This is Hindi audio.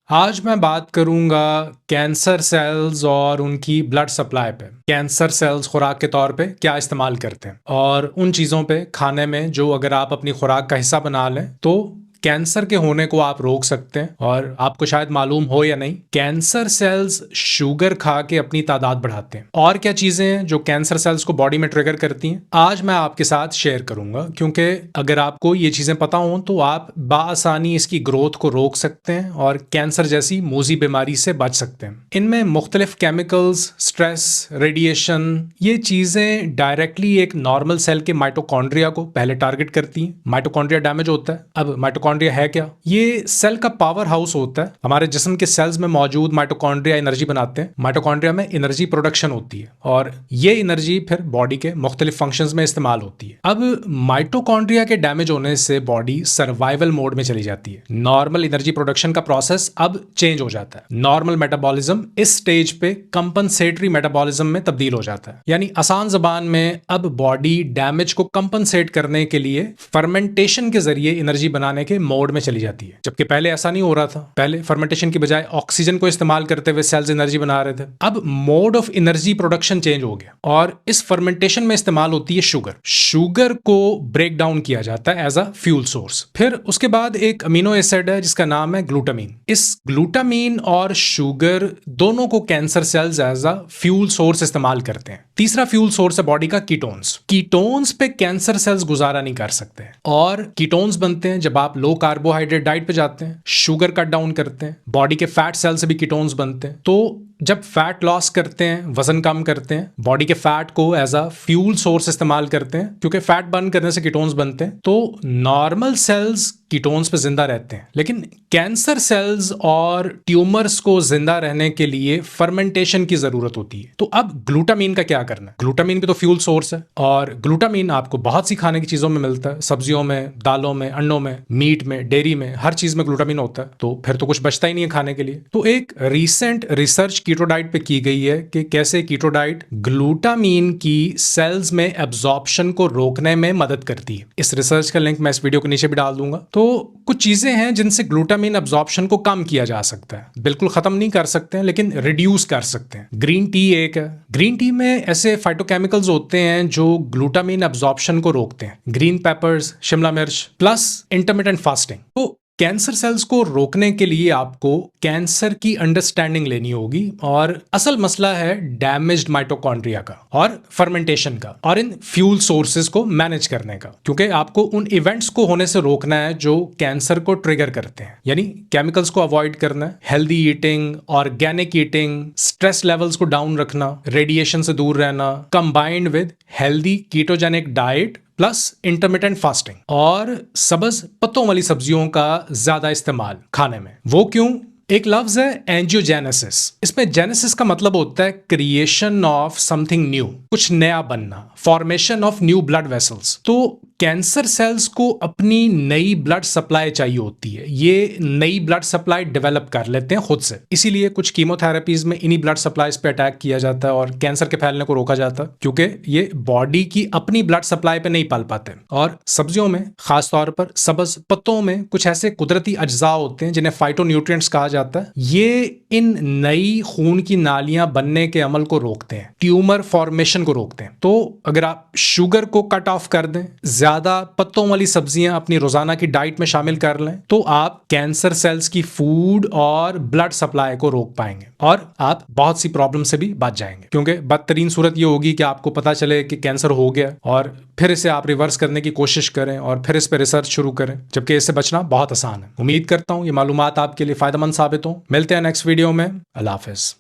आज मैं बात करूंगा कैंसर सेल्स और उनकी ब्लड सप्लाई पे। कैंसर सेल्स खुराक के तौर पे क्या इस्तेमाल करते हैं और उन चीज़ों पे खाने में जो अगर आप अपनी खुराक का हिस्सा बना लें तो कैंसर के होने को आप रोक सकते हैं। और आपको शायद मालूम हो या नहीं, कैंसर सेल्स शुगर खा के अपनी तादाद बढ़ाते हैं। और क्या चीजें हैं जो कैंसर सेल्स को बॉडी में ट्रिगर करती हैं, आज मैं आपके साथ शेयर करूंगा। क्योंकि अगर आपको ये चीजें पता हो तो आप बाआसानी इसकी ग्रोथ को रोक सकते हैं और कैंसर जैसी मोजी बीमारी से बच सकते हैं। इनमें मुख्तलिफ केमिकल्स, स्ट्रेस, रेडिएशन, ये चीजें डायरेक्टली एक नॉर्मल सेल के माइटोकॉन्ड्रिया को पहले टारगेट करती हैं। माइटोकॉन्ड्रिया डैमेज होता है। अब माइटोकॉन्ड्रिया है क्या? ये सेल का पावर हाउस होता है। हमारे जिस्म के सेल्स में मौजूद माइटोकॉन्ड्रिया एनर्जी बनाते हैं। माइटोकॉन्ड्रिया में एनर्जी प्रोडक्शन होती है और ये एनर्जी फिर बॉडी के मुख्तलिफ फंक्शंस में इस्तेमाल होती है। अब माइटोकॉन्ड्रिया के डैमेज होने से बॉडी सर्वाइवल मोड में चली जाती है। नॉर्मल एनर्जी प्रोडक्शन का प्रोसेस अब चेंज हो जाता है। नॉर्मल मेटाबॉलिज्म इस स्टेज पे कंपनसेटरी मेटाबॉलिज्म में तब्दील हो जाता है। यानी आसान जबान में अब बॉडी डैमेज को कंपनसेट करने के लिए फर्मेंटेशन के जरिए एनर्जी बनाने के मोड में चली जाती है। जबकि पहले ऐसा नहीं हो रहा था। पहले फर्मेंटेशन की बजाय ऑक्सीजन को इस्तेमाल करते हुए सेल्स एनर्जी बना रहे थे। अब mode of energy production change हो गया और इस फर्मेंटेशन में इस्तेमाल होती है शुगर। शुगर को ब्रेक डाउन किया जाता है एज अ फ्यूल सोर्स। फिर उसके बाद एक अमीनो एसिड है जिसका नाम है ग्लूटामीन। इस ग्लूटामीन और शुगर दोनों को cancer cells as a fuel source इस्तेमाल करते हैं। तीसरा फ्यूल सोर्स है बॉडी का कीटोन्स। कीटोन्स पे कैंसर सेल्स गुजारा नहीं कर सकते और कीटोन्स बनते हैं जब आप लो कार्बोहाइड्रेट डाइट पे जाते हैं, शुगर कट डाउन करते हैं। बॉडी के फैट सेल से भी कीटोन्स बनते हैं। तो जब फैट लॉस करते हैं, वजन कम करते हैं, बॉडी के फैट को एज अ फ्यूल सोर्स इस्तेमाल करते हैं। क्योंकि फैट बर्न करने से कीटोन्स बनते हैं। तो नॉर्मल सेल्स कीटोन्स पे जिंदा रहते हैं, लेकिन कैंसर सेल्स और ट्यूमर्स को जिंदा रहने के लिए फर्मेंटेशन की जरूरत होती है। तो अब ग्लूटामीन का क्या करना है? ग्लूटामीन भी तो फ्यूल सोर्स है और ग्लूटामीन आपको बहुत सी खाने की चीजों में मिलता है। सब्जियों में, दालों में, अंडों में, मीट में, डेयरी में, हर चीज में ग्लूटामीन होता है। तो फिर तो कुछ बचता ही नहीं है खाने के लिए। तो एक रीसेंट रिसर्च कीटो डाइट पे की गई है कि कैसे कीटो डाइट ग्लूटामीन की सेल्स में एब्जॉर्प्शन को रोकने में मदद करती है। इस रिसर्च का लिंक मैं इस वीडियो के नीचे भी डाल दूंगा। तो कुछ चीजें हैं जिनसे ग्लूटामीन एब्जॉर्प्शन को कम किया जा सकता है। बिल्कुल खत्म नहीं कर सकते हैं, लेकिन रिड्यूस कर सकते हैं। ग्रीन टी एक है। ग्रीन टी में ऐसे फाइटोकेमिकल्स होते हैं जो ग्लूटामीन एब्जॉर्प्शन को रोकते हैं। ग्रीन पेपर्स, शिमला मिर्च, प्लस इंटरमिटेंट फास्टिंग। तो कैंसर सेल्स को रोकने के लिए आपको कैंसर की अंडरस्टैंडिंग लेनी होगी और असल मसला है डैमेज्ड माइटोकॉन्ड्रिया का और फर्मेंटेशन का और इन फ्यूल सोर्सेज को मैनेज करने का। क्योंकि आपको उन इवेंट्स को होने से रोकना है जो कैंसर को ट्रिगर करते हैं। यानी केमिकल्स को अवॉइड करना है, healthy eating, organic eating, stress levels को डाउन रखना, रेडिएशन से दूर रहना, combined with healthy ketogenic diet plus intermittent fasting और सब्ज पत्तों वाली सब्जियों का ज्यादा इस्तेमाल खाने में। वो क्यों? एक लफ्ज है एंजियोजेनेसिस। इसमें जेनेसिस का मतलब होता है क्रिएशन ऑफ समथिंग न्यू, कुछ नया बनना, formation of new blood vessels. तो कैंसर सेल्स को अपनी नई ब्लड सप्लाई चाहिए होती है। ये नई ब्लड सप्लाई डेवलप कर लेते हैं खुद से। इसीलिए कुछ कीमोथेरेपीज में इन्हीं ब्लड सप्लाईज पे अटैक किया जाता है और कैंसर के फैलने को रोका जाता है। क्योंकि ये बॉडी की अपनी ब्लड सप्लाई पे नहीं पल पाते। और सब्जियों में, खासतौर पर सब्ज पत्तों में, कुछ ऐसे कुदरती अज्जा होते हैं जिन्हें फाइटोन्यूट्रिएंट्स कहा जाता है। ये इन नई खून की नालियां बनने के अमल को रोकते हैं, ट्यूमर फॉर्मेशन को रोकते हैं। तो अगर आप शुगर को कट ऑफ कर दें, ज्यादा पत्तों वाली सब्जियां अपनी रोजाना की डाइट में शामिल कर लें, तो आप कैंसर सेल्स की फूड और ब्लड सप्लाई को रोक पाएंगे और आप बहुत सी प्रॉब्लम से भी बच जाएंगे। क्योंकि बदतरीन सूरत ये होगी कि आपको पता चले कि कैंसर हो गया और फिर इसे आप रिवर्स करने की कोशिश करें और फिर इस पर रिसर्च शुरू करें, जबकि इससे बचना बहुत आसान है। उम्मीद करता हूं ये मालूमात आपके लिए फायदेमंद साबित हो। मिलते हैं नेक्स्ट वीडियो में। अल्लाह हाफिज।